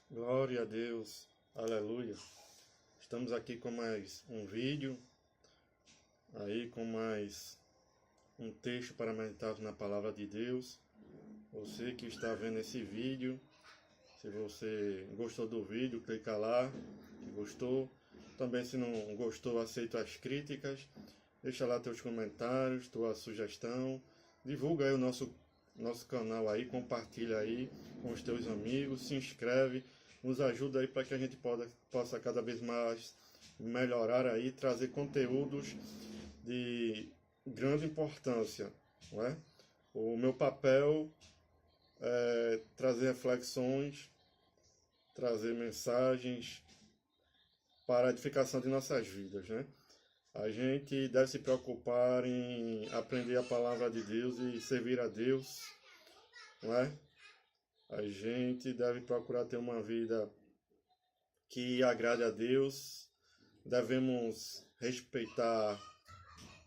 Glória a Deus, aleluia. Estamos aqui com mais um vídeo, aí com mais um texto para meditar na palavra de Deus. Você que está vendo esse vídeo, se você gostou do vídeo, clica lá, que gostou. Também se não gostou, aceito as críticas. Deixa lá teus comentários, tua sugestão. Divulga aí o nosso canal aí, compartilha aí com os teus amigos, se inscreve, nos ajuda aí para que a gente possa cada vez mais melhorar aí, trazer conteúdos de grande importância, não é? O meu papel é trazer reflexões, trazer mensagens para a edificação de nossas vidas, né? A gente deve se preocupar em aprender a palavra de Deus e servir a Deus, não é? A gente deve procurar ter uma vida que agrade a Deus. Devemos respeitar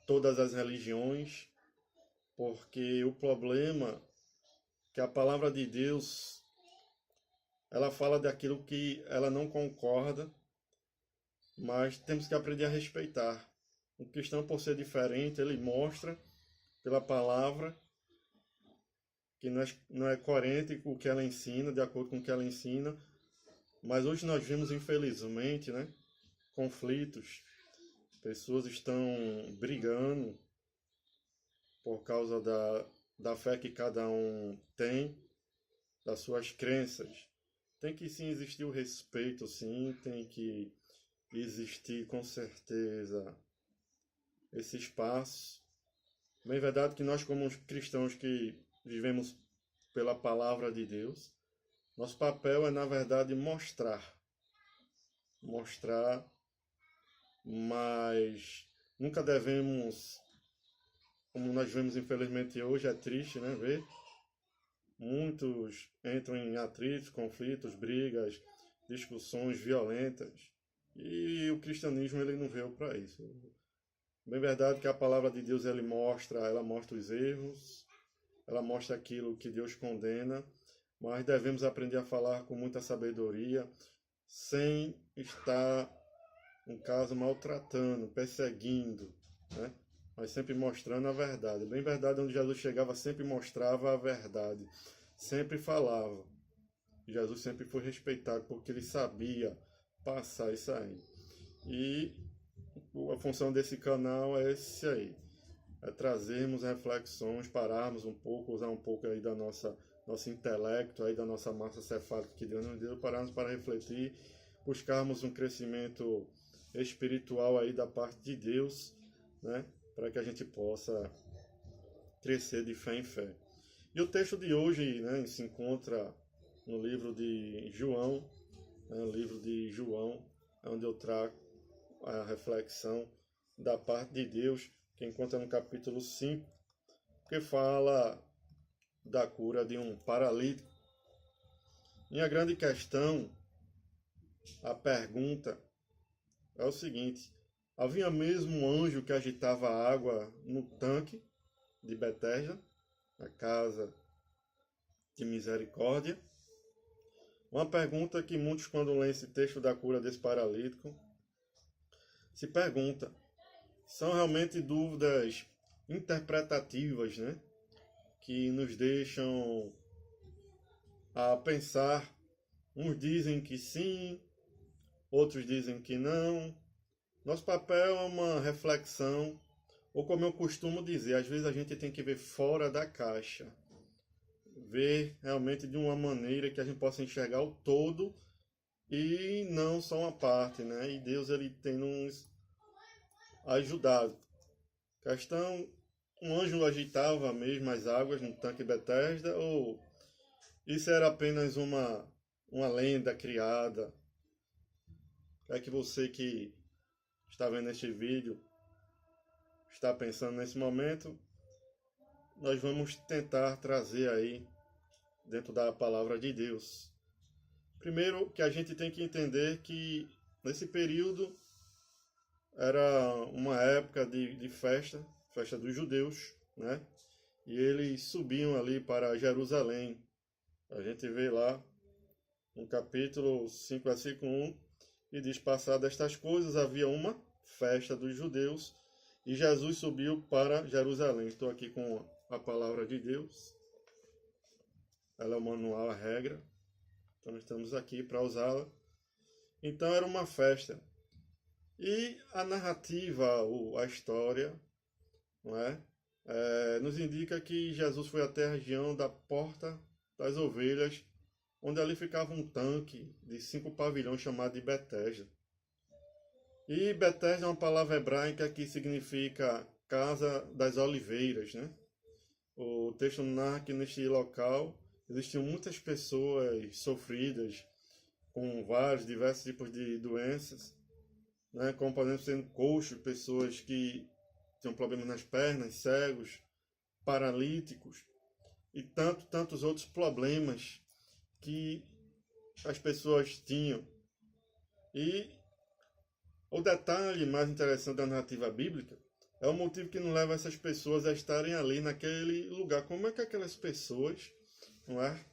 todas as religiões, porque o problema é que a palavra de Deus, ela fala daquilo que ela não concorda, mas temos que aprender a respeitar. O cristão, por ser diferente, ele mostra pela palavra que não é coerente com o que ela ensina, de acordo com o que ela ensina. Mas hoje nós vemos, infelizmente, né, conflitos. Pessoas estão brigando por causa da fé que cada um tem, das suas crenças. Tem que sim existir o respeito, sim, tem que existir com certeza esse espaço. Bem, é verdade que nós, como cristãos que vivemos pela palavra de Deus, nosso papel é, na verdade, mostrar, mas nunca devemos, como nós vemos infelizmente hoje, é triste, né, ver, muitos entram em atritos, conflitos, brigas, discussões violentas, e o cristianismo ele não veio para isso. Bem verdade que a palavra de Deus ela mostra os erros, ela mostra aquilo que Deus condena, mas devemos aprender a falar com muita sabedoria, sem estar, no caso, maltratando, perseguindo, né? Mas sempre mostrando a verdade. Bem verdade, onde Jesus chegava, sempre mostrava a verdade, sempre falava. Jesus sempre foi respeitado, porque ele sabia passar isso aí. E a função desse canal é esse aí, é trazermos reflexões, pararmos um pouco, usar um pouco aí da nosso intelecto, aí da nossa massa cefálica que Deus nos deu, pararmos para refletir, buscarmos um crescimento espiritual aí da parte de Deus, né, para que a gente possa crescer de fé em fé. E o texto de hoje, né, se encontra no livro de João, né, o livro de João, onde eu trago a reflexão da parte de Deus, que encontra no capítulo 5, que fala da cura de um paralítico. E a grande questão, a pergunta, é o seguinte: havia mesmo um anjo que agitava a água no tanque de Betesda, na casa de misericórdia? Uma pergunta que muitos, quando leem esse texto da cura desse paralítico, se pergunta. São realmente dúvidas interpretativas, né? Que nos deixam a pensar. Uns dizem que sim, outros dizem que não. Nosso papel é uma reflexão, ou como eu costumo dizer, às vezes a gente tem que ver fora da caixa. Ver realmente de uma maneira que a gente possa enxergar o todo e não só uma parte, né? E Deus ele tem nos ajudado. Questão, um anjo agitava mesmo as águas no tanque Betesda, ou isso era apenas uma lenda criada? É que você que está vendo este vídeo está pensando nesse momento, nós vamos tentar trazer aí dentro da palavra de Deus. Primeiro que a gente tem que entender que nesse período era uma época de festa dos judeus, né? E eles subiam ali para Jerusalém. A gente vê lá no capítulo 5, versículo 1, e diz: passadas estas coisas, havia uma festa dos judeus, e Jesus subiu para Jerusalém. Estou aqui com a palavra de Deus. Ela é o manual, a regra. Então estamos aqui para usá-la. Então era uma festa. E a narrativa, a história, não é? Nos indica que Jesus foi até a região da Porta das Ovelhas, onde ali ficava um tanque de 5 pavilhões chamado de Betesda. E Betesda é uma palavra hebraica que significa Casa das Oliveiras, né? O texto narra que neste local existiam muitas pessoas sofridas com vários, diversos tipos de doenças, né? Como, por exemplo, sendo coxos, pessoas que tinham problemas nas pernas, cegos, paralíticos e tantos outros problemas que as pessoas tinham. E o detalhe mais interessante da narrativa bíblica é o motivo que não leva essas pessoas a estarem ali naquele lugar. Como é que aquelas pessoas, não é?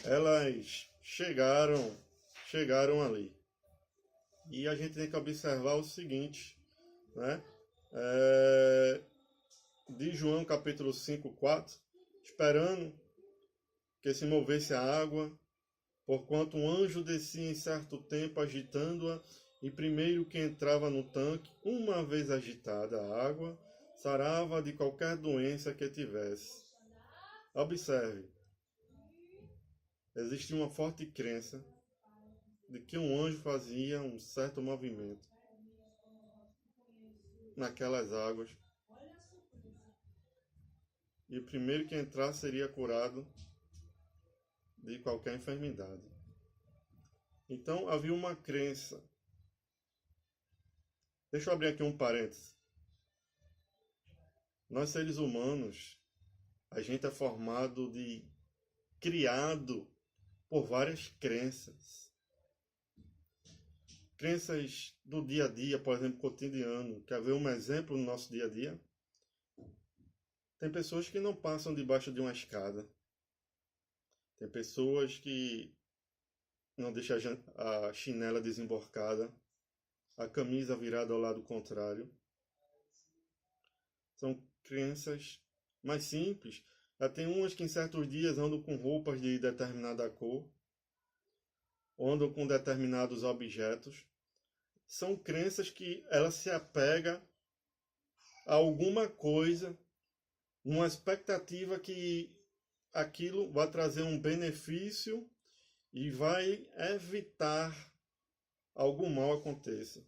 Elas chegaram ali. E a gente tem que observar o seguinte, né? De João capítulo 5, 4, esperando que se movesse a água, porquanto um anjo descia em certo tempo agitando-a, e primeiro que entrava no tanque, uma vez agitada a água, sarava de qualquer doença que tivesse. Observe, existe uma forte crença de que um anjo fazia um certo movimento naquelas águas, e o primeiro que entrar seria curado de qualquer enfermidade. Então havia uma crença. Deixa eu abrir aqui um parênteses. Nós seres humanos, a gente é criado por várias crenças. Crenças do dia a dia, por exemplo, cotidiano. Quer ver um exemplo no nosso dia a dia? Tem pessoas que não passam debaixo de uma escada. Tem pessoas que não deixam a chinela desemborcada, a camisa virada ao lado contrário. São crenças mais simples. Já tem umas que em certos dias andam com roupas de determinada cor, andam com determinados objetos. São crenças que ela se apega a alguma coisa, uma expectativa que aquilo vai trazer um benefício e vai evitar algum mal aconteça.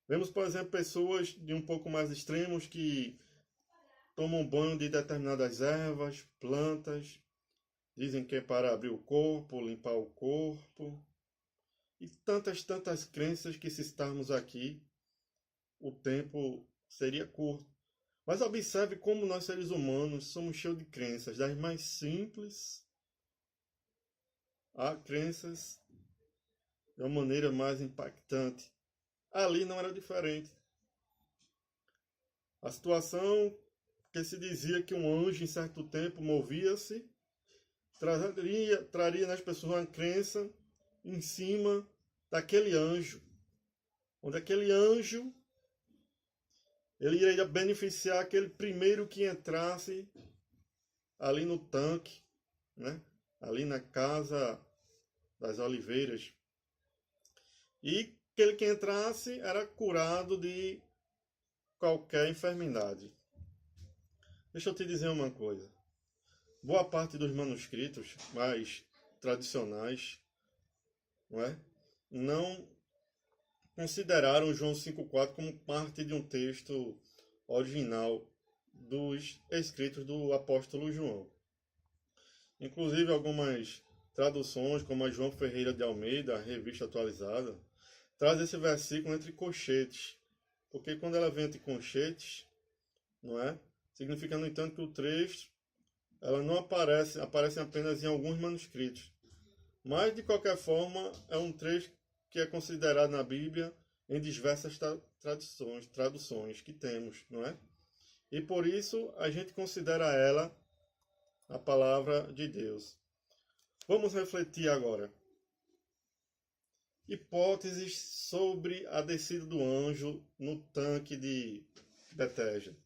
Vemos, por exemplo, pessoas de um pouco mais extremos que tomam banho de determinadas ervas, plantas, dizem que é para abrir o corpo, limpar o corpo, e tantas crenças que, se estarmos aqui, o tempo seria curto. Mas observe como nós, seres humanos, somos cheios de crenças, das mais simples a crenças de uma maneira mais impactante. Ali não era diferente. A situação que se dizia que um anjo em certo tempo movia-se, traria nas pessoas uma crença em cima daquele anjo, onde aquele anjo ele iria beneficiar aquele primeiro que entrasse ali no tanque, né? Ali na Casa das Oliveiras. E aquele que entrasse era curado de qualquer enfermidade. Deixa eu te dizer uma coisa. Boa parte dos manuscritos mais tradicionais, não consideraram João 5,4 como parte de um texto original dos escritos do apóstolo João. Inclusive algumas traduções, como a João Ferreira de Almeida, a Revista Atualizada, traz esse versículo entre colchetes, porque quando ela vem entre colchetes, significa, no entanto, que o trecho ela não aparece apenas em alguns manuscritos. Mas, de qualquer forma, é um trecho que é considerado na Bíblia em diversas traduções que temos, não é? E por isso a gente considera ela a palavra de Deus. Vamos refletir agora. hipóteses sobre a descida do anjo no tanque de Betesda.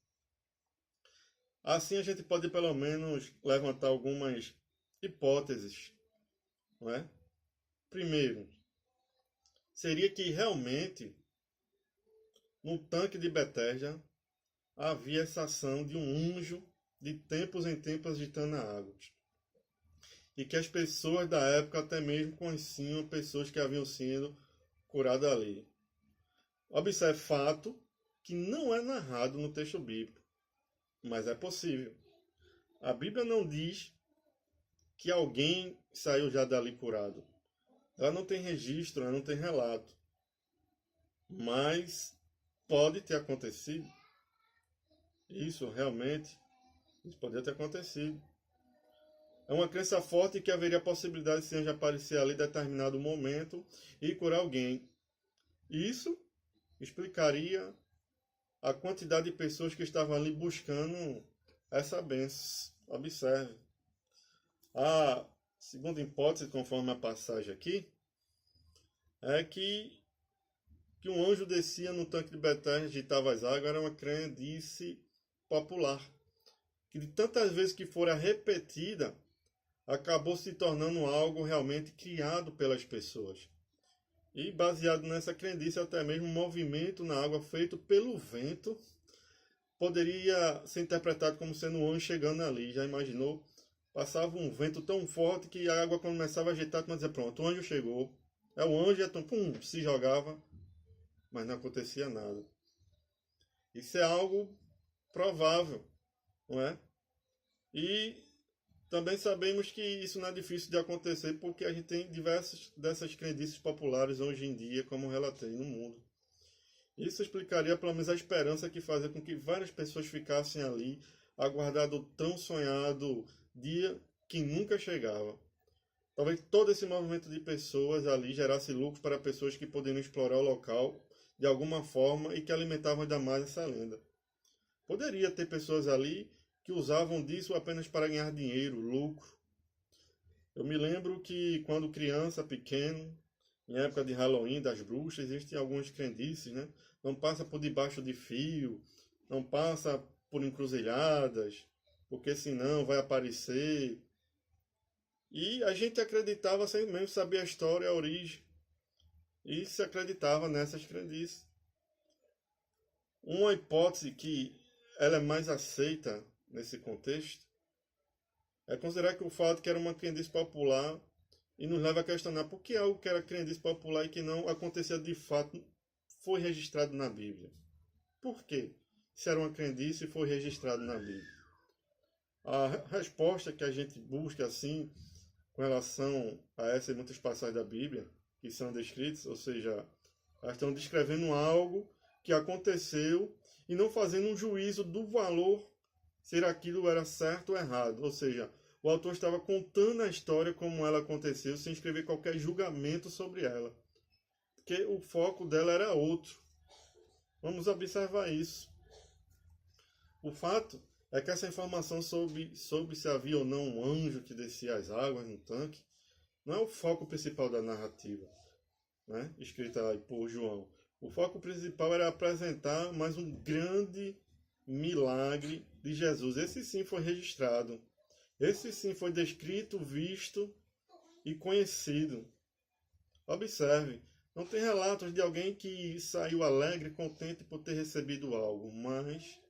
Assim a gente pode pelo menos levantar algumas hipóteses, não é? Primeiro, seria que realmente no tanque de Betesda havia essa ação de um anjo de tempos em tempos agitando a água. E que as pessoas da época até mesmo conheciam pessoas que haviam sido curadas ali. Observe fato que não é narrado no texto bíblico, mas é possível. A Bíblia não diz que alguém saiu já dali curado. Ela não tem registro, ela não tem relato. Mas pode ter acontecido. Isso realmente, isso poderia ter acontecido. É uma crença forte que haveria a possibilidade de esse anjo aparecer ali em determinado momento e curar alguém. Isso explicaria a quantidade de pessoas que estavam ali buscando essa bênção. Observe. A segunda hipótese, conforme a passagem aqui, é que um anjo descia no tanque de Betesda e agitava as águas era uma crendice popular. Que de tantas vezes que fora repetida, acabou se tornando algo realmente criado pelas pessoas. E baseado nessa crendice, até mesmo um movimento na água feito pelo vento poderia ser interpretado como sendo um anjo chegando ali. Já imaginou? Passava um vento tão forte que a água começava a agitar, mas dizia, pronto, o anjo chegou. É o anjo, então, pum, se jogava, mas não acontecia nada. Isso é algo provável, não é? E também sabemos que isso não é difícil de acontecer porque a gente tem diversas dessas crendices populares hoje em dia, como relatei, no mundo. Isso explicaria pelo menos a esperança que fazia com que várias pessoas ficassem ali, aguardando o tão sonhado dia que nunca chegava. Talvez todo esse movimento de pessoas ali gerasse lucros para pessoas que poderiam explorar o local de alguma forma e que alimentavam ainda mais essa lenda. Poderia ter pessoas ali que usavam disso apenas para ganhar dinheiro, lucro. Eu me lembro que quando criança, pequeno, em época de Halloween, das bruxas, existem algumas crendices, né? Não passa por debaixo de fio, não passa por encruzilhadas, porque senão vai aparecer. E a gente acreditava sem mesmo saber a história, a origem. E se acreditava nessas crendices. Uma hipótese que ela é mais aceita nesse contexto é considerar que o fato que era uma crendice popular e nos leva a questionar por que algo que era crendice popular e que não acontecia de fato foi registrado na Bíblia. Por quê? Se era uma crendice e foi registrado na Bíblia. A resposta que a gente busca assim com relação a essas muitas passagens da Bíblia que são descritas, ou seja, elas estão descrevendo algo que aconteceu e não fazendo um juízo do valor se aquilo era certo ou errado. Ou seja, o autor estava contando a história como ela aconteceu, sem escrever qualquer julgamento sobre ela. Porque o foco dela era outro. Vamos observar isso. O fato é que essa informação sobre se havia ou não um anjo que descia as águas no tanque não é o foco principal da narrativa, né? Escrita aí por João. O foco principal era apresentar mais um grande milagre de Jesus. Esse sim foi registrado. Esse sim foi descrito, visto e conhecido. Observe, não tem relatos de alguém que saiu alegre, contente por ter recebido algo, mas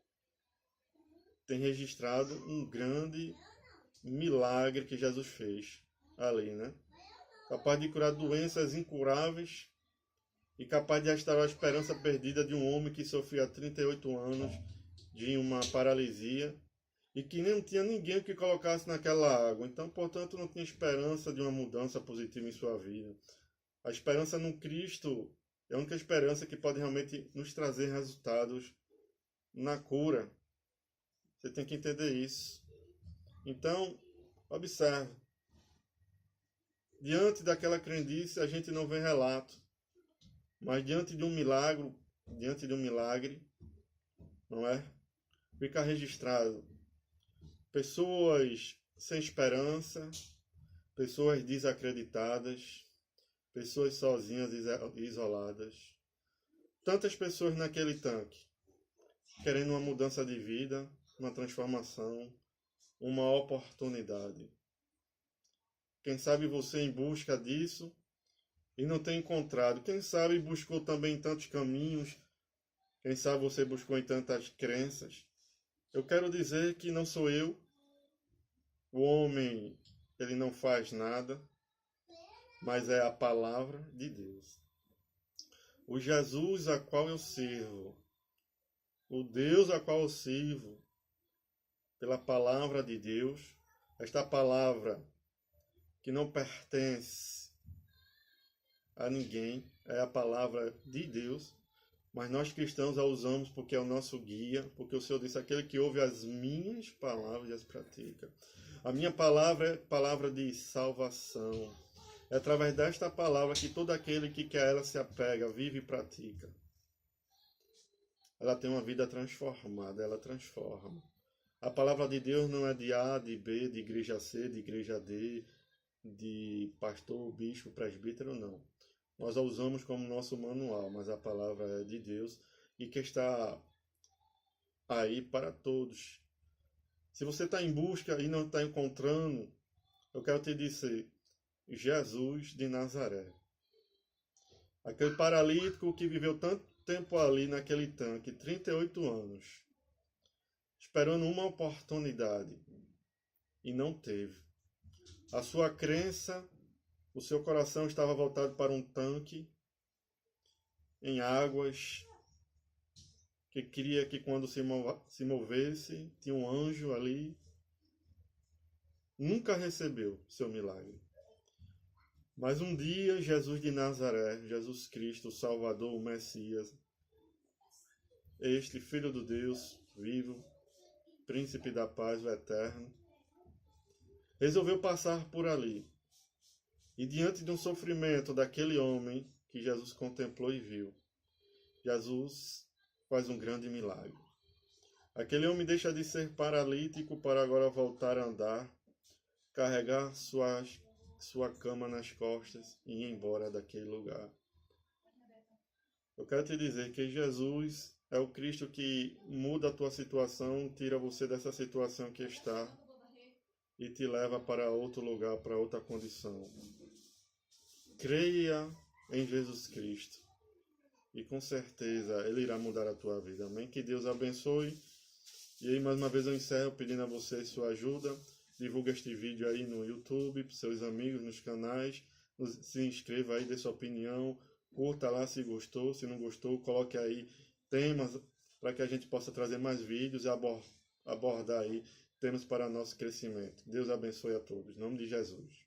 tem registrado um grande milagre que Jesus fez ali, né? Capaz de curar doenças incuráveis e capaz de restaurar a esperança perdida de um homem que sofria há 38 anos de uma paralisia e que nem tinha ninguém que colocasse naquela água. Então, portanto, não tinha esperança de uma mudança positiva em sua vida. A esperança no Cristo é a única esperança que pode realmente nos trazer resultados na cura. Você tem que entender isso. Então, observe. Diante daquela crendice, a gente não vê relato. Mas diante de um milagre, não é? Fica registrado. Pessoas sem esperança, pessoas desacreditadas, pessoas sozinhas e isoladas. Tantas pessoas naquele tanque, querendo uma mudança de vida, uma transformação, uma oportunidade. Quem sabe você em busca disso e não tem encontrado. Quem sabe buscou também em tantos caminhos. Quem sabe você buscou em tantas crenças. Eu quero dizer que não sou eu. O homem, ele não faz nada, mas é a palavra de Deus. O Jesus a qual eu sirvo, o Deus a qual eu sirvo, pela palavra de Deus, esta palavra que não pertence a ninguém, é a palavra de Deus, mas nós cristãos a usamos porque é o nosso guia, porque o Senhor disse, aquele que ouve as minhas palavras e as pratica. A minha palavra é palavra de salvação. É através desta palavra que todo aquele que quer ela se apega, vive e pratica. Ela tem uma vida transformada, ela transforma. A palavra de Deus não é de A, de B, de igreja C, de igreja D, de pastor, bispo, presbítero, não. Nós a usamos como nosso manual, mas a palavra é de Deus e que está aí para todos. Se você está em busca e não está encontrando, eu quero te dizer, Jesus de Nazaré. Aquele paralítico que viveu tanto tempo ali naquele tanque, 38 anos, esperando uma oportunidade e não teve. A sua crença, o seu coração estava voltado para um tanque em águas, que queria que quando se movesse, tinha um anjo ali. Nunca recebeu seu milagre. Mas um dia, Jesus de Nazaré, Jesus Cristo, o Salvador, o Messias, este Filho do Deus vivo, Príncipe da paz, o Eterno, resolveu passar por ali. E diante de um sofrimento daquele homem que Jesus contemplou e viu, Jesus faz um grande milagre. Aquele homem deixa de ser paralítico para agora voltar a andar, carregar sua cama nas costas e ir embora daquele lugar. Eu quero te dizer que Jesus é o Cristo que muda a tua situação, tira você dessa situação que está e te leva para outro lugar, para outra condição. Creia em Jesus Cristo e com certeza Ele irá mudar a tua vida. Amém? Que Deus abençoe. E aí mais uma vez eu encerro pedindo a vocês sua ajuda. Divulga este vídeo aí no YouTube, para seus amigos, nos canais. Se inscreva aí, dê sua opinião. Curta lá se gostou, se não gostou, coloque aí temas para que a gente possa trazer mais vídeos e abordar aí temas para nosso crescimento. Deus abençoe a todos. Em nome de Jesus.